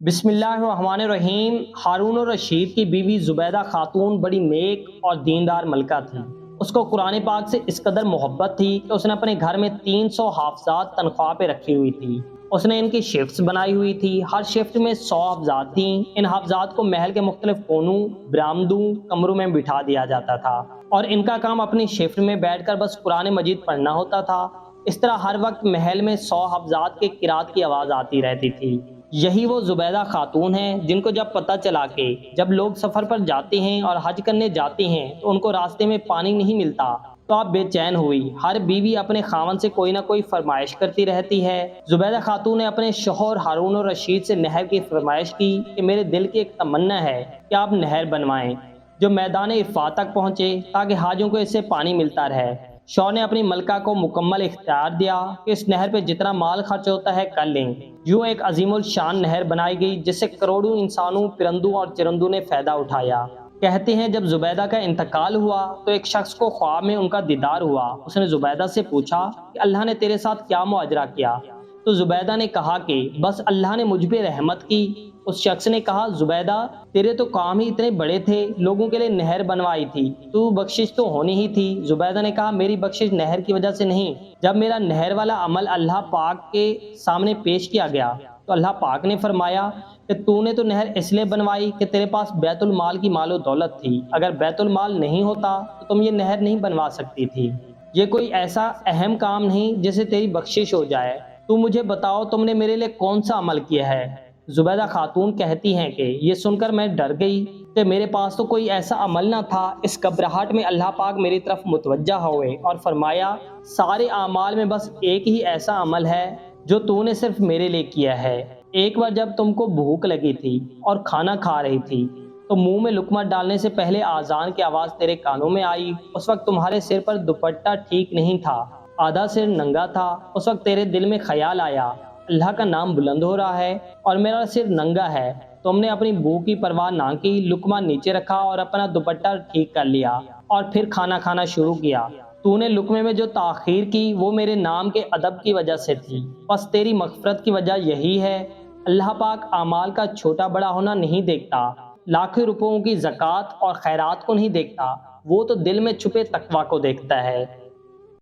بسم اللہ الرحمن الرحیم۔ ہارون الرشید کی بیوی زبیدہ خاتون بڑی نیک اور دیندار ملکہ تھی۔ اس کو قرآن پاک سے اس قدر محبت تھی کہ اس نے اپنے گھر میں 300 حافظات تنخواہ پہ رکھی ہوئی تھی۔ اس نے ان کی شفٹس بنائی ہوئی تھی، ہر شفٹ میں 100 حافظات تھیں۔ ان حافظات کو محل کے مختلف کونوں، برآمدوں، کمروں میں بٹھا دیا جاتا تھا اور ان کا کام اپنی شفٹ میں بیٹھ کر بس قرآن مجید پڑھنا ہوتا تھا۔ اس طرح ہر وقت محل میں 100 حافظات کے قرات کی آواز آتی رہتی تھی۔ یہی وہ زبیدہ خاتون ہیں جن کو جب پتہ چلا کہ جب لوگ سفر پر جاتے ہیں اور حج کرنے جاتے ہیں تو ان کو راستے میں پانی نہیں ملتا تو آپ بے چین ہوئی۔ ہر بیوی اپنے خاوند سے کوئی نہ کوئی فرمائش کرتی رہتی ہے۔ زبیدہ خاتون نے اپنے شوہر ہارون الرشید سے نہر کی فرمائش کی کہ میرے دل کی ایک تمنا ہے کہ آپ نہر بنوائیں جو میدان عرفات تک پہنچے تاکہ حاجوں کو اس سے پانی ملتا رہے۔ شوہر نے اپنی ملکہ کو مکمل اختیار دیا کہ اس نہر پہ جتنا مال خرچ ہوتا ہے کر لیں۔ یوں ایک عظیم الشان نہر بنائی گئی جس سے کروڑوں انسانوں، پرندوں اور چرندوں نے فائدہ اٹھایا۔ کہتے ہیں جب زبیدہ کا انتقال ہوا تو ایک شخص کو خواب میں ان کا دیدار ہوا۔ اس نے زبیدہ سے پوچھا کہ اللہ نے تیرے ساتھ کیا معاجرہ کیا؟ تو زبیدہ نے کہا کہ بس اللہ نے مجھ پہ رحمت کی۔ اس شخص نے کہا زبیدہ تیرے تو کام ہی اتنے بڑے تھے، لوگوں کے لیے نہر بنوائی تھی، تو بخشش تو ہونی ہی تھی۔ زبیدہ نے کہا میری بخشش نہر کی وجہ سے نہیں، جب میرا نہر والا عمل اللہ پاک کے سامنے پیش کیا گیا تو اللہ پاک نے فرمایا کہ تو نے تو نہر اس لیے بنوائی کہ تیرے پاس بیت المال کی مال و دولت تھی، اگر بیت المال نہیں ہوتا تو تم یہ نہر نہیں بنوا سکتی تھی۔ یہ کوئی ایسا اہم کام نہیں جسے تیری بخشش ہو جائے، تو مجھے بتاؤ تم نے میرے لیے کون سا عمل کیا ہے؟ زبیدہ خاتون کہتی ہیں کہ یہ سن کر میں ڈر گئی کہ میرے پاس تو کوئی ایسا عمل نہ تھا۔ اس گھبراہٹ میں اللہ پاک میری طرف متوجہ ہوئے اور فرمایا سارے اعمال میں بس ایک ہی ایسا عمل ہے جو تو نے صرف میرے لیے کیا ہے۔ ایک بار جب تم کو بھوک لگی تھی اور کھانا کھا رہی تھی تو منہ میں لقمہ ڈالنے سے پہلے آذان کی آواز تیرے کانوں میں آئی۔ اس وقت تمہارے سر پر دوپٹہ ٹھیک نہیں تھا، آدھا سر ننگا تھا۔ اس وقت تیرے دل میں خیال آیا اللہ کا نام بلند ہو رہا ہے اور میرا سر ننگا ہے۔ تم نے اپنی بو کی پرواہ نہ کی، لقمہ نیچے رکھا اور اپنا دوپٹہ ٹھیک کر لیا اور پھر کھانا کھانا شروع کیا۔ تو نے لقمے میں جو تاخیر کی وہ میرے نام کے ادب کی وجہ سے تھی، بس تیری مغفرت کی وجہ یہی ہے۔ اللہ پاک اعمال کا چھوٹا بڑا ہونا نہیں دیکھتا، لاکھوں روپوں کی زکوٰۃ اور خیرات کو نہیں دیکھتا، وہ تو دل میں چھپے تقویٰ کو دیکھتا ہے۔